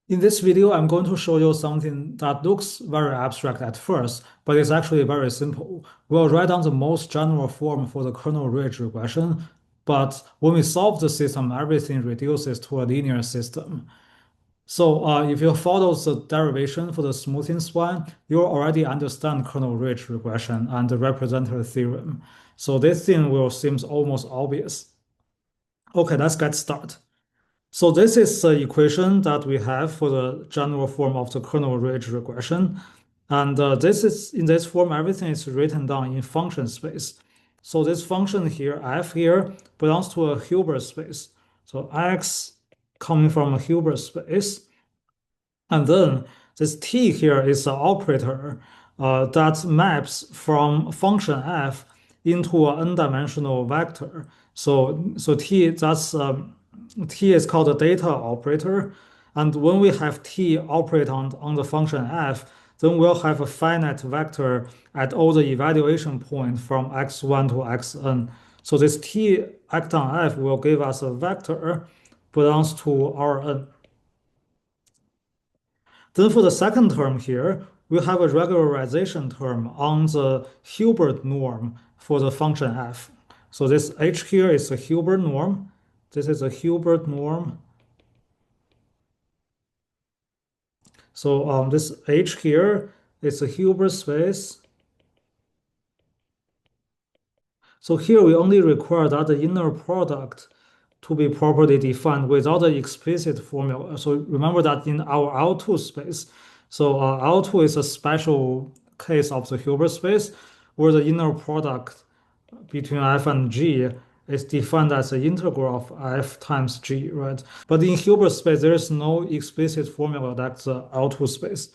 In this video, I'm going to show you something that looks very abstract at first, but it's actually very simple. We'll write down the most general form for the kernel ridge regression, but when we solve the system, everything reduces to a linear system. So if you follow the derivation for the smoothing spline, you already understand kernel ridge regression and the representative theorem. So this thing will seem almost obvious. Okay, let's get started. So this is the equation that we have for the general form of the kernel ridge regression. And this is in this form, everything is written down in function space. So this function here, f here, belongs to a Hilbert space. So x coming from a Hilbert space. And then this t here is an operator that maps from function f into an n-dimensional vector. So t is called a data operator. And when we have t operate on the function f, then we'll have a finite vector at all the evaluation points from x1 to xn. So this t act on f will give us a vector belongs to Rn. Then for the second term here, we have a regularization term on the Hilbert norm for the function f. So this h here is a Hilbert norm. This is a Hilbert norm. So this h here is a Hilbert space. So here we only require that the inner product to be properly defined without the explicit formula. So remember that in our L2 space, so L2 is a special case of the Hilbert space where the inner product between f and g is defined as the integral of f times g, right? But in Hilbert space, there is no explicit formula that's the L2 space.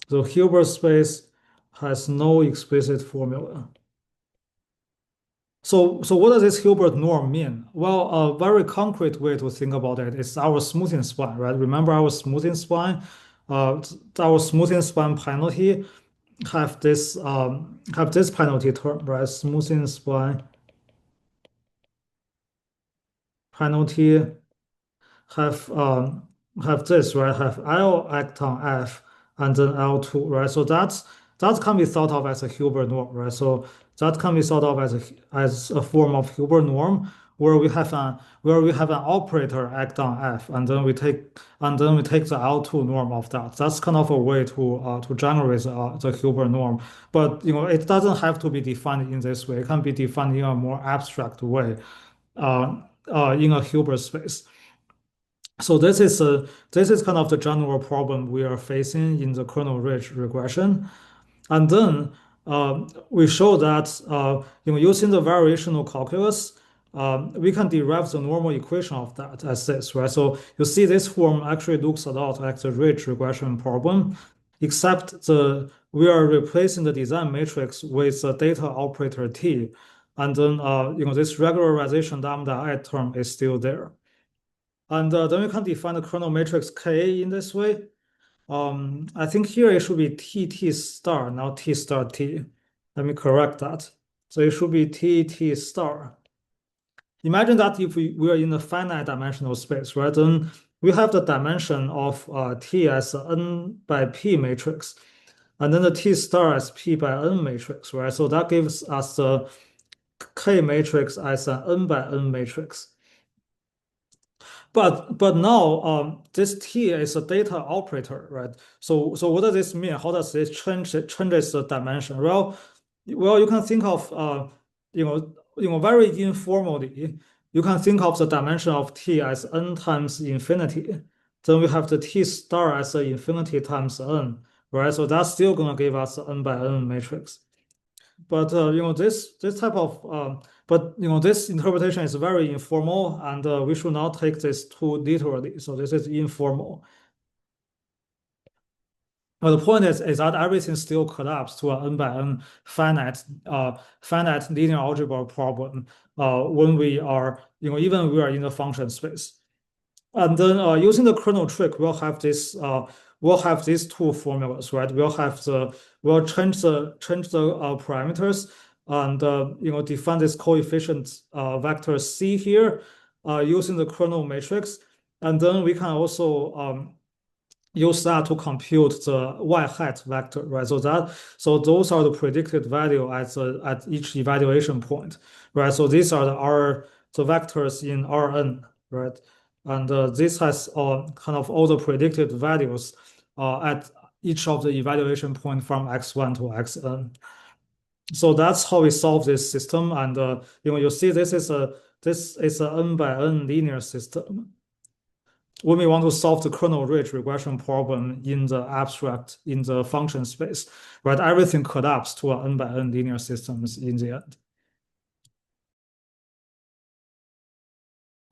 So Hilbert space has no explicit formula. So what does this Hilbert norm mean? Well, a very concrete way to think about it is our smoothing spline, right? Remember our smoothing spline? Our smoothing spline penalty have this penalty term, right? Smoothing spline penalty have this, right? Have L act on F and then L2, right? So that can be thought of as a Hilbert norm, right? So that can be thought of as a form of Hilbert norm where we have an operator act on F and then we take the L2 norm of that. That's kind of a way to generate the Hilbert norm. But it doesn't have to be defined in this way. It can be defined in a more abstract way in a Hilbert space. So this is kind of the general problem we are facing in the kernel ridge regression. And then we show that using the variational calculus, we can derive the normal equation of that as this, right? So you see this form actually looks a lot like the ridge regression problem, except we are replacing the design matrix with the data operator t, and then this regularization lambda I term is still there. And then we can define the kernel matrix K in this way. I think here it should be T T star, not T star T. Let me correct that. So it should be T T star. Imagine that if we are in a finite dimensional space, right? Then we have the dimension of T as n by P matrix, and then the T star as P by n matrix, right? So that gives us the K matrix as an n by n matrix. But now this T is a data operator, right? So what does this mean? How does this changes the dimension? Well, you can think of very informally, you can think of the dimension of T as n times infinity. Then we have the T star as a infinity times n, right? So that's still gonna give us an n by n matrix. But this type of this interpretation is very informal, and we should not take this too literally. So this is informal. But the point is that everything still collapses to an n by n finite linear algebra problem when we are even we are in the function space. And then using the kernel trick, we'll have these two formulas, right? We'll change the parameters and define this coefficient vector C here using the kernel matrix. And then we can also use that to compute the y hat vector, right? So those are the predicted value at each evaluation point, right? So these are the vectors in Rn, right? And this has kind of all the predicted values at each of the evaluation point from x1 to xn. So that's how we solve this system. And you see this is a n by n linear system when we want to solve the kernel-rich regression problem in the abstract, in the function space, right? Everything collapses to an n by n linear systems in the end.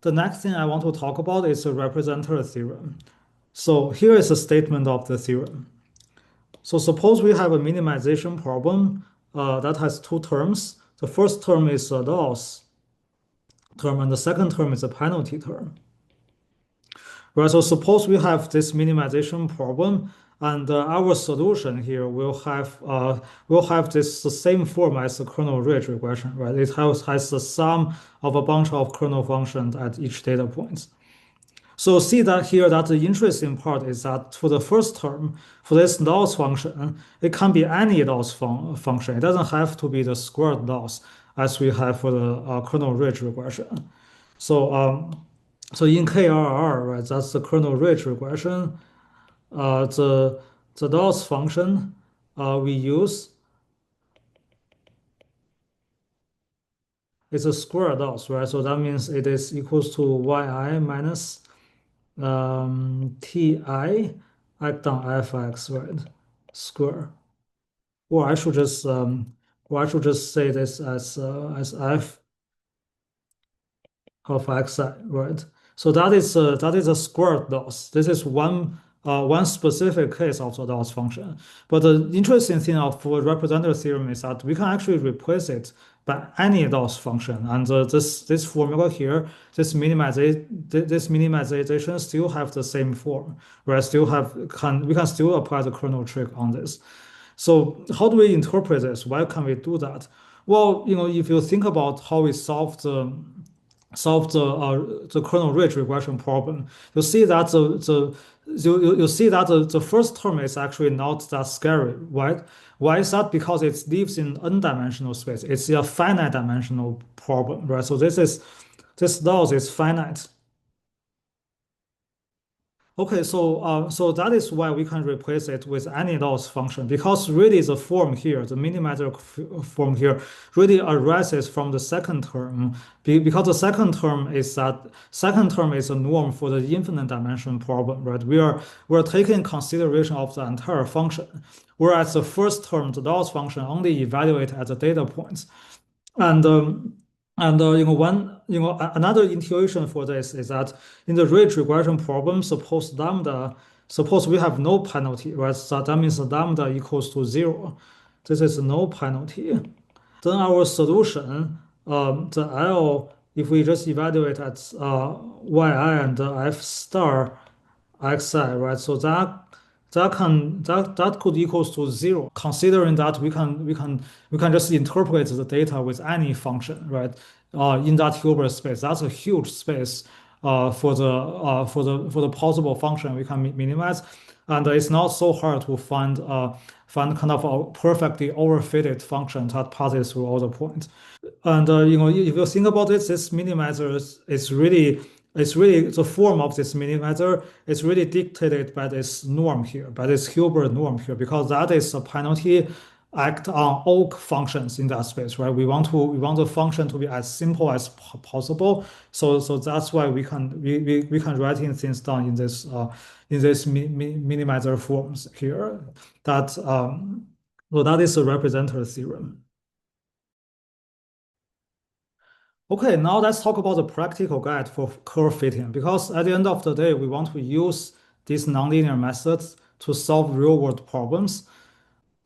The next thing I want to talk about is the representer theorem. So here is a statement of the theorem. So suppose we have a minimization problem that has two terms. The first term is a loss term, and the second term is a penalty term. Right, so suppose we have this minimization problem, and our solution here will have this the same form as the kernel-rich regression, right? It has the sum of a bunch of kernel functions at each data point. So see that here that the interesting part is that for the first term, for this loss function, it can be any loss function. It doesn't have to be the squared loss as we have for the kernel-rich regression. So so in KRR, right, that's the kernel-rich regression. The loss function we use is a square loss, right? So that means it is equals to yi minus ti act on fx, right? Square. Or I should just say this as f of xi, right? So that is a squared loss. This is one specific case of the loss function. But the interesting thing of representative theorem is that we can actually replace it by any loss function. And this formula here, this minimization still have the same form, right? We can still apply the kernel trick on this. So how do we interpret this? Why can we do that? Well, if you think about how we solve the kernel-rich regression problem, you see that the first term is actually not that scary, right? Why is that? Because it lives in n-dimensional space. It's a finite dimensional problem, right? So this loss is finite. Okay, so that is why we can replace it with any loss function because really the form here, the minimizer form here, really arises from the second term because the second term is a norm for the infinite dimension problem, right? We're taking consideration of the entire function, whereas the first term, the loss function, only evaluate at the data points. And another intuition for this is that in the ridge regression problem, suppose we have no penalty, right? So that means lambda equals to 0. This is no penalty. Then our solution, the L, if we just evaluate at yi and f star xi, right? So that could equals to 0, considering that we can just interpret the data with any function, right? In that Hilbert space, that's a huge space for the possible function we can minimize, and it's not so hard to find kind of a perfectly overfitted function that passes through all the points. And if you think about it, this minimizer is really the form of this minimizer is really dictated by this norm here, by this Hilbert norm here, because that is a penalty act on all functions in that space, right? We want the function to be as simple as possible. So that's why we can writing things down in this minimizer forms here. That is a representative theorem. Okay, now let's talk about the practical guide for curve fitting, because at the end of the day, we want to use these nonlinear methods to solve real-world problems.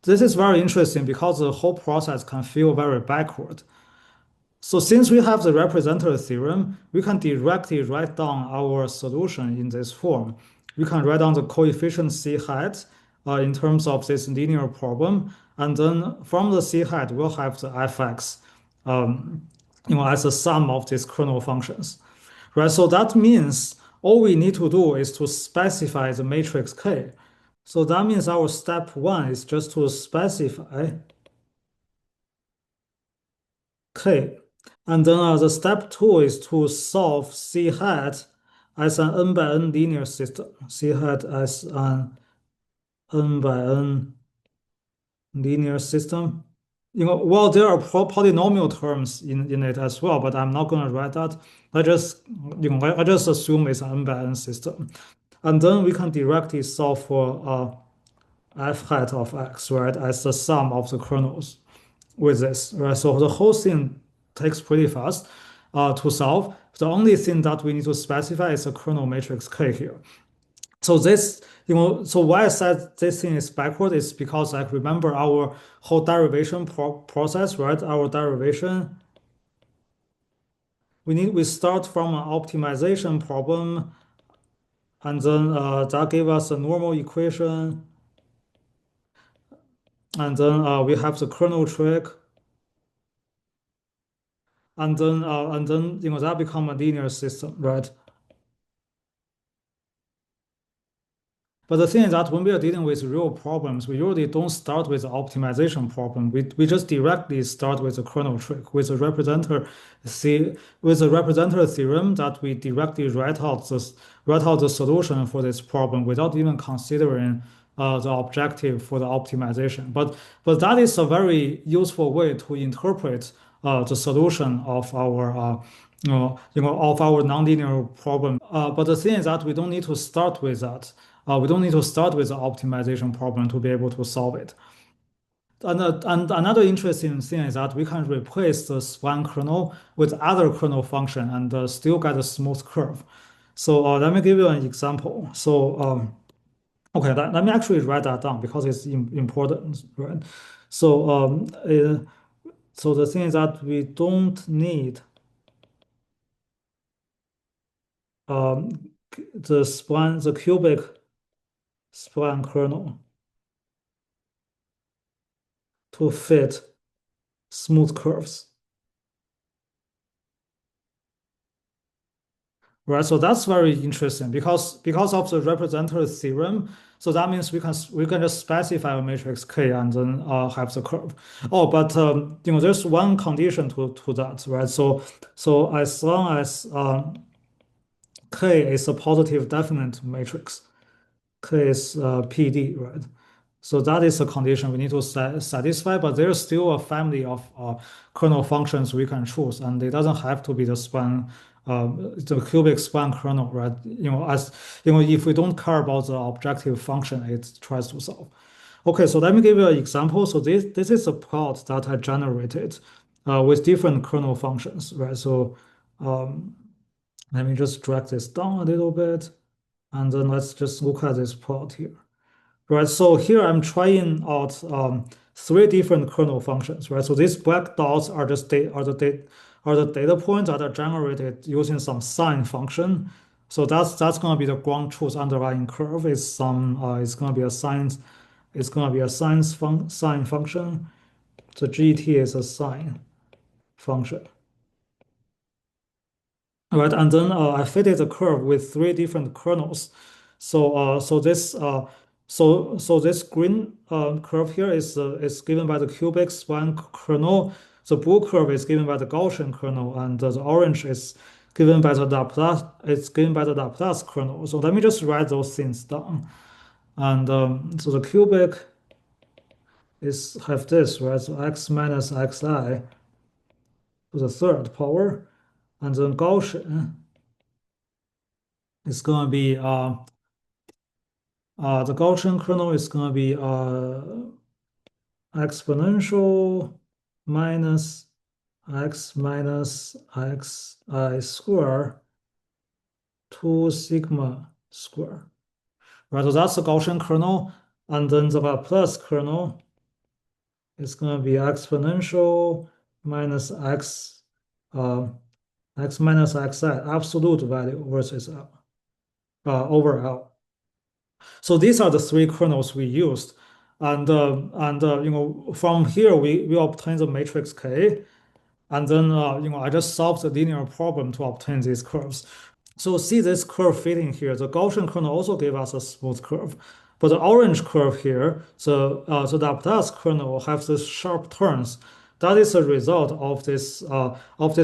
This is very interesting because the whole process can feel very backward. So since we have the representative theorem, we can directly write down our solution in this form. We can write down the coefficient C hat in terms of this linear problem, and then from the C hat, we'll have the fx as a sum of these kernel functions, right? So that means all we need to do is to specify the matrix K. So that means our step one is just to specify K. And then the step two is to solve C hat as an n by n linear system. C hat as an n by n linear system. Well, there are polynomial terms in it as well, but I'm not going to write that. I just, I just assume it's an n by n system. And then we can directly solve for f hat of x, right, as the sum of the kernels with this, right? So the whole thing takes pretty fast to solve. The only thing that we need to specify is a kernel matrix K here. So this, so why I said this thing is backward is because like remember our whole derivation process, right? Our derivation, we start from an optimization problem, and then that gave us a normal equation, and then we have the kernel trick, and then that become a linear system, right? But the thing is that when we are dealing with real problems, we usually don't start with the optimization problem. We just directly start with the kernel trick, with the representative theorem that we directly write out the solution for this problem without even considering the objective for the optimization. But that is a very useful way to interpret the solution of our of our nonlinear problem. But the thing is that we don't need to start with that. We don't need to start with the optimization problem to be able to solve it. And another interesting thing is that we can replace the spline kernel with other kernel function and still get a smooth curve. So let me give you an example. So okay, let me actually write that down because it's important, right? So so the thing is that we don't need um, the cubic spline kernel to fit smooth curves, right? So that's very interesting because of the representative theorem. So that means we can just specify a matrix K and then have the curve. Oh, but there's one condition to that, right? So as long as K is a positive definite matrix, K is PD, right? So that is a condition we need to satisfy, but there's still a family of kernel functions we can choose, and it doesn't have to be the cubic span kernel, right? As if we don't care about the objective function it tries to solve. Okay, so let me give you an example. So this is a plot that I generated with different kernel functions, right? So um, let me just drag this down a little bit, and then let's just look at this plot here. Right, so here I'm trying out three different kernel functions, right? So these black dots are are the data points that are generated using some sine function. So that's going to be the ground truth underlying curve. It's going to be a sine function. The GT is a sine function. Right, and then I fitted the curve with three different kernels. So so this green curve here is given by the cubic spline kernel. The blue curve is given by the Gaussian kernel, and the orange is given by the Laplace. It's given by the Laplace kernel. So let me just write those things down. And so the cubic is have this, right? So x minus xi to the third power, and then Gaussian is going to be the Gaussian kernel is going to be exponential minus x minus xi square 2 sigma square. Right, so that's the Gaussian kernel. And then the Laplace kernel is going to be exponential minus uh, x minus xi, absolute value versus L, over L. So these are the three kernels we used. And from here we obtain the matrix K, and then I just solved the linear problem to obtain these curves. So see this curve fitting here. The Gaussian kernel also gave us a smooth curve. But the orange curve here, so the Laplace kernel have these sharp turns. That is a result of this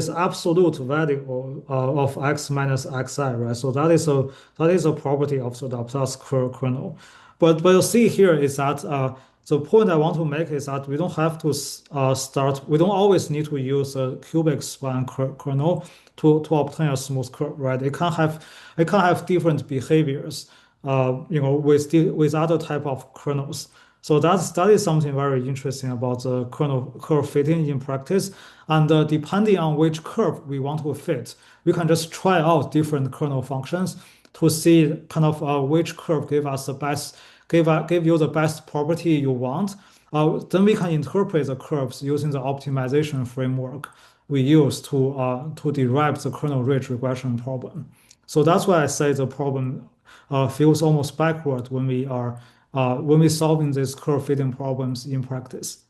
absolute value of x minus xi, right? So that is a property of the Laplace kernel. But you see here is that the point I want to make is that we don't have to start. We don't always need to use a cubic spline kernel to obtain a smooth curve, right? It can have different behaviors, with other type of kernels. So that is something very interesting about the kernel curve fitting in practice. And depending on which curve we want to fit, we can just try out different kernel functions to see kind of which curve give us the best, give you the best property you want. Then we can interpret the curves using the optimization framework we use to derive the kernel ridge regression problem. So that's why I say the problem feels almost backward when we solving these curve fitting problems in practice.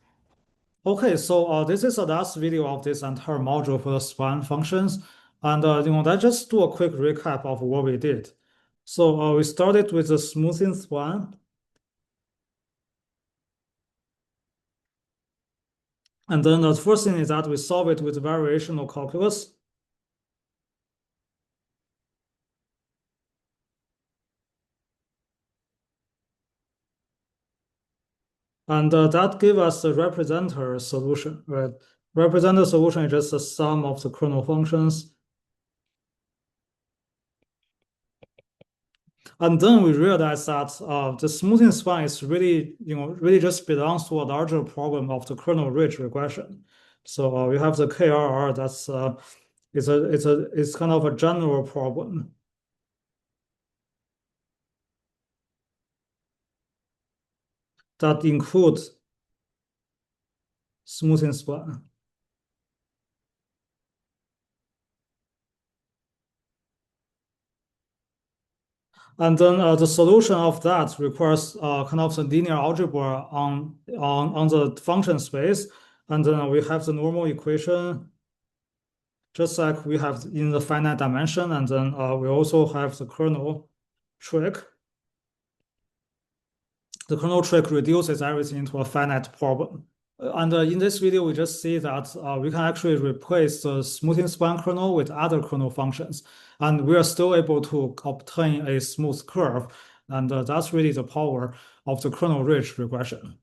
Okay, so this is the last video of this entire module for the spline functions, and let's just do a quick recap of what we did. So we started with the smoothing spline, and then the first thing is that we solve it with variational calculus. And that gave us the representer solution, right? Representer solution is just the sum of the kernel functions. And then we realized that the smoothing spline is really, really just belongs to a larger problem of the kernel ridge regression. So we have the KRR that's it's kind of a general problem that includes smoothing spline. And then the solution of that requires kind of the linear algebra on the function space. And then we have the normal equation, just like we have in the finite dimension. And then we also have the kernel trick. The kernel trick reduces everything into a finite problem. And in this video, we just see that we can actually replace the smoothing spline kernel with other kernel functions. And we are still able to obtain a smooth curve. And that's really the power of the kernel ridge regression.